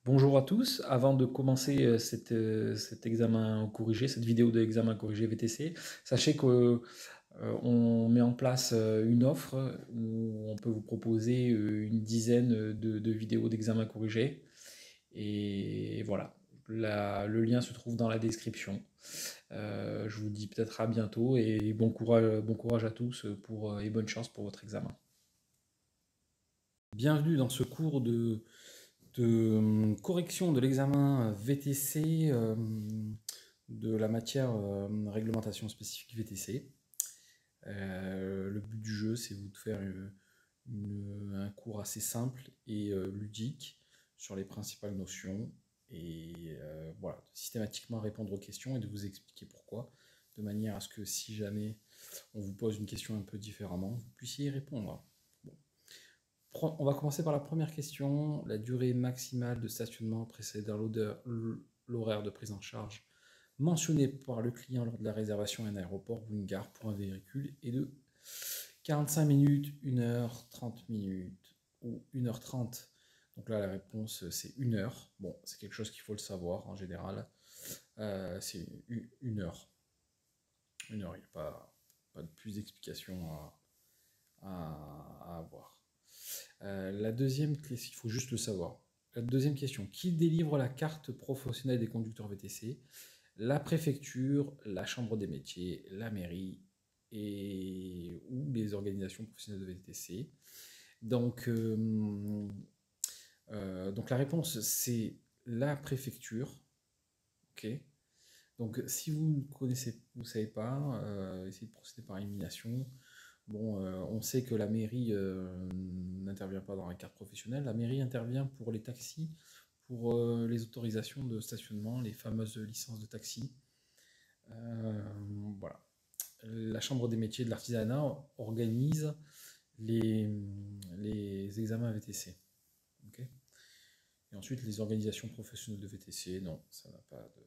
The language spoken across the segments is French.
Bonjour à tous. Avant de commencer cet examen corrigé, cette vidéo d'examen corrigé VTC, sachez que on met en place une offre où on peut vous proposer une dizaine de vidéos d'examen corrigé. Et voilà, le lien se trouve dans la description. Je vous dis peut-être à bientôt et bon courage à tous et bonne chance pour votre examen. Bienvenue dans ce cours de correction de l'examen VTC de la matière réglementation spécifique VTC. Le but du jeu, c'est de faire un cours assez simple et ludique sur les principales notions et voilà, systématiquement répondre aux questions et de vous expliquer pourquoi, de manière à ce que si jamais on vous pose une question un peu différemment, vous puissiez y répondre. On va commencer par la première question. La durée maximale de stationnement précédant l'horaire de prise en charge mentionné par le client lors de la réservation à un aéroport ou une gare pour un véhicule est de 45 minutes, 1 heure, 30 minutes ou 1 heure 30. Donc là, la réponse, c'est 1 heure. Bon, c'est quelque chose qu'il faut le savoir en général. C'est 1 heure. 1 heure, il n'y a pas de plus d'explications à avoir. La deuxième question, il faut juste le savoir. La deuxième question, qui délivre la carte professionnelle des conducteurs VTC? La préfecture, la chambre des métiers, la mairie ou les organisations professionnelles de VTC. Donc la réponse, c'est la préfecture. Ok. Donc si vous ne savez pas, essayez de procéder par élimination. Bon, on sait que la mairie n'intervient pas dans la carte professionnelle. La mairie intervient pour les taxis, pour les autorisations de stationnement, les fameuses licences de taxi. Voilà. La Chambre des métiers de l'artisanat organise les examens VTC. Okay. Et ensuite, les organisations professionnelles de VTC, non, ça n'a pas de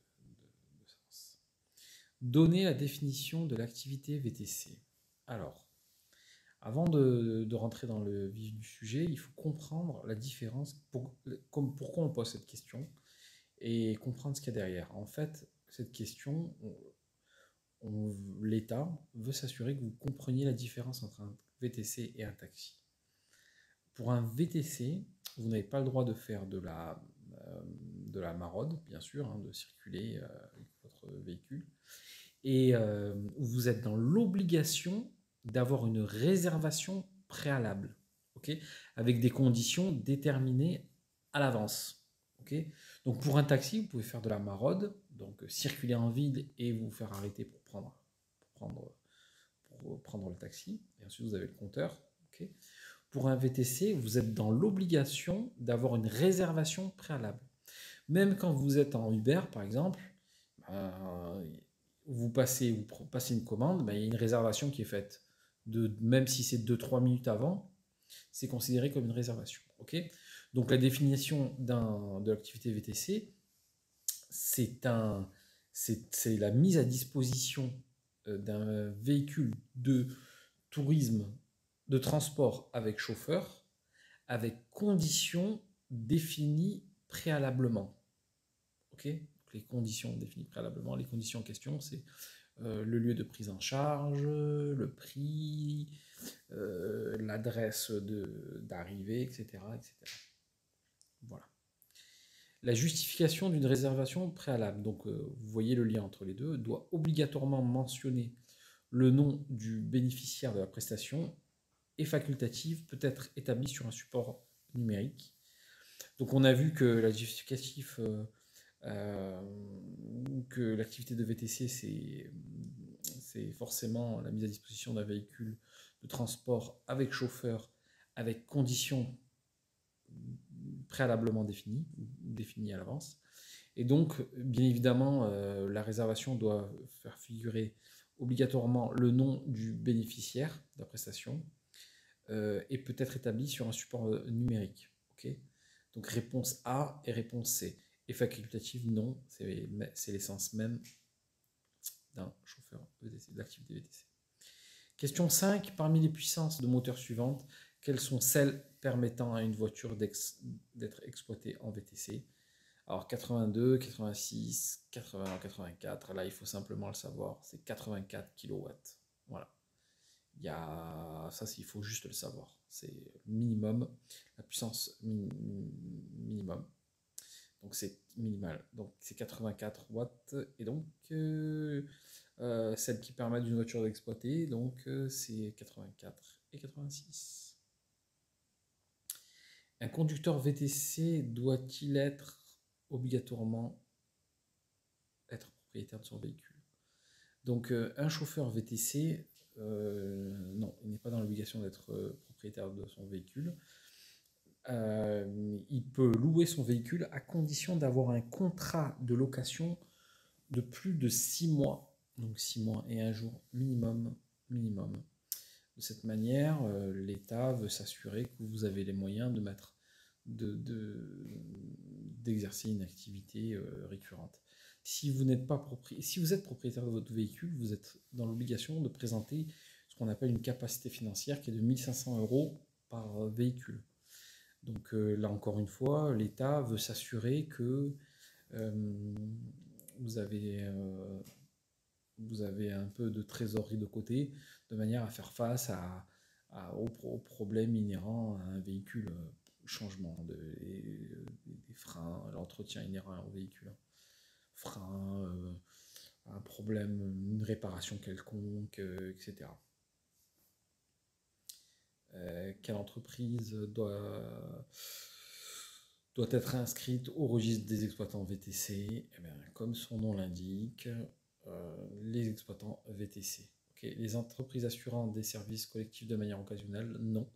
sens. Donner la définition de l'activité VTC. Alors, avant de rentrer dans le vif du sujet, il faut comprendre la différence, pourquoi on pose cette question, et comprendre ce qu'il y a derrière. En fait, cette question, l'État veut s'assurer que vous compreniez la différence entre un VTC et un taxi. Pour un VTC, vous n'avez pas le droit de faire de la maraude, bien sûr, de circuler avec votre véhicule, et vous êtes dans l'obligation d'avoir une réservation préalable, okay, avec des conditions déterminées à l'avance. Okay. Donc pour un taxi, vous pouvez faire de la maraude, donc circuler en ville et vous faire arrêter pour prendre le taxi, et ensuite vous avez le compteur. Okay. Pour un VTC, vous êtes dans l'obligation d'avoir une réservation préalable. Même quand vous êtes en Uber, par exemple, vous passez une commande, il y a une réservation qui est faite. Même si c'est 2-3 minutes avant, c'est considéré comme une réservation. Okay. Donc la définition de l'activité VTC, c'est la mise à disposition d'un véhicule de tourisme, de transport avec chauffeur, avec conditions définies préalablement. Okay. Les conditions définies préalablement, les conditions en question, c'est le lieu de prise en charge, le prix, l'adresse d'arrivée, etc., etc. Voilà. La justification d'une réservation préalable, donc vous voyez le lien entre les deux, doit obligatoirement mentionner le nom du bénéficiaire de la prestation et facultative peut être établie sur un support numérique. Donc on a vu que la justificatif que l'activité de VTC, c'est forcément la mise à disposition d'un véhicule de transport avec chauffeur, avec conditions préalablement définies à l'avance. Et donc, bien évidemment, la réservation doit faire figurer obligatoirement le nom du bénéficiaire de la prestation et peut être établi sur un support numérique. Okay. Donc réponse A et réponse C. Et facultative, non, c'est l'essence même d'un chauffeur VTC, de l'activité VTC. Question 5. Parmi les puissances de moteur suivantes, quelles sont celles permettant à une voiture d'être exploitée en VTC? Alors 82, 86, 80, 84, là il faut simplement le savoir, c'est 84 kilowatts. Voilà. Ça, il faut juste le savoir. C'est minimum, la puissance minimum. Donc c'est minimal. Donc c'est 84 watts. Et donc celle qui permet d'une voiture d'exploiter, donc c'est 84 et 86. Un conducteur VTC doit-il obligatoirement être propriétaire de son véhicule? Donc un chauffeur VTC, non, il n'est pas dans l'obligation d'être propriétaire de son véhicule. Il peut louer son véhicule à condition d'avoir un contrat de location de plus de 6 mois, donc 6 mois et un jour minimum. De cette manière, l'État veut s'assurer que vous avez les moyens d'exercer une activité récurrente. Si vous êtes propriétaire de votre véhicule, vous êtes dans l'obligation de présenter ce qu'on appelle une capacité financière qui est de 1 500 € par véhicule. Donc là encore une fois, l'État veut s'assurer que vous avez un peu de trésorerie de côté, de manière à faire face aux problèmes inhérents à un véhicule, changement des freins, l'entretien inhérent au véhicule, freins, un problème, une réparation quelconque, etc. Quelle entreprise doit être inscrite au registre des exploitants VTC? Eh bien, comme son nom l'indique, les exploitants VTC. Okay. Les entreprises assurant des services collectifs de manière occasionnelle, non.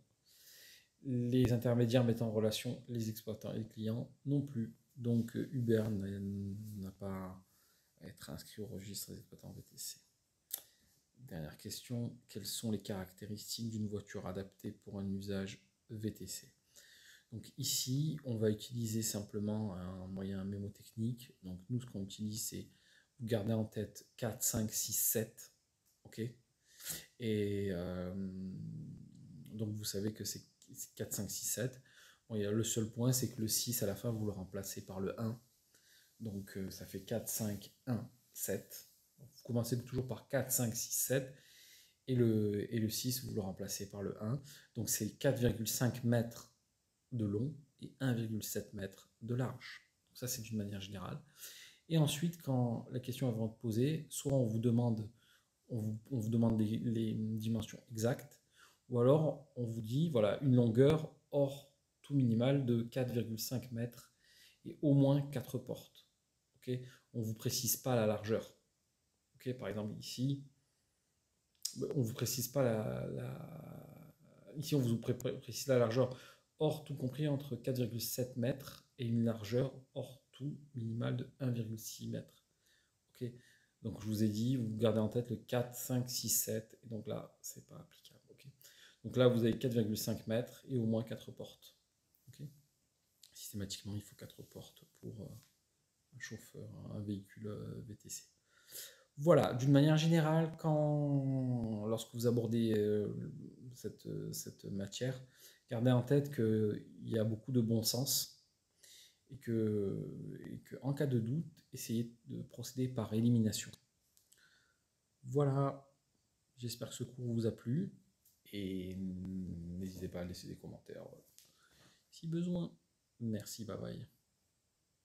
Les intermédiaires mettant en relation les exploitants et les clients, non plus. Donc Uber n'a pas à être inscrit au registre des exploitants VTC. Dernière question, quelles sont les caractéristiques d'une voiture adaptée pour un usage VTC? Donc ici, on va utiliser simplement un moyen mémotechnique. Donc nous, ce qu'on utilise, c'est vous gardez en tête 4, 5, 6, 7. Ok. Et donc vous savez que c'est 4, 5, 6, 7. Bon, le seul point, c'est que le 6 à la fin, vous le remplacez par le 1. Donc ça fait 4, 5, 1, 7. Donc, vous commencez toujours par 4, 5, 6, 7. Et le 6, vous le remplacez par le 1. Donc c'est 4,5 mètres de long et 1,7 mètres de large. Donc ça, c'est d'une manière générale. Et ensuite, quand la question est vraiment posée, soit on vous demande les dimensions exactes, ou alors on vous dit, voilà, une longueur hors tout minimal de 4,5 mètres et au moins 4 portes. Okay, on ne vous précise pas la largeur. Okay, par exemple, ici, on ne vous précise pas ici, on vous précise la largeur hors tout compris entre 4,7 mètres et une largeur hors tout minimale de 1,6 mètres. Okay, donc je vous ai dit, vous gardez en tête le 4, 5, 6, 7, et donc là, c'est pas applicable. Okay, donc là, vous avez 4,5 mètres et au moins 4 portes. Okay, systématiquement, il faut 4 portes pour un chauffeur, un véhicule VTC. Voilà, d'une manière générale, lorsque vous abordez cette matière, gardez en tête qu'il y a beaucoup de bon sens et que en cas de doute, essayez de procéder par élimination. Voilà, j'espère que ce cours vous a plu et n'hésitez pas à laisser des commentaires si besoin. Merci, bye bye.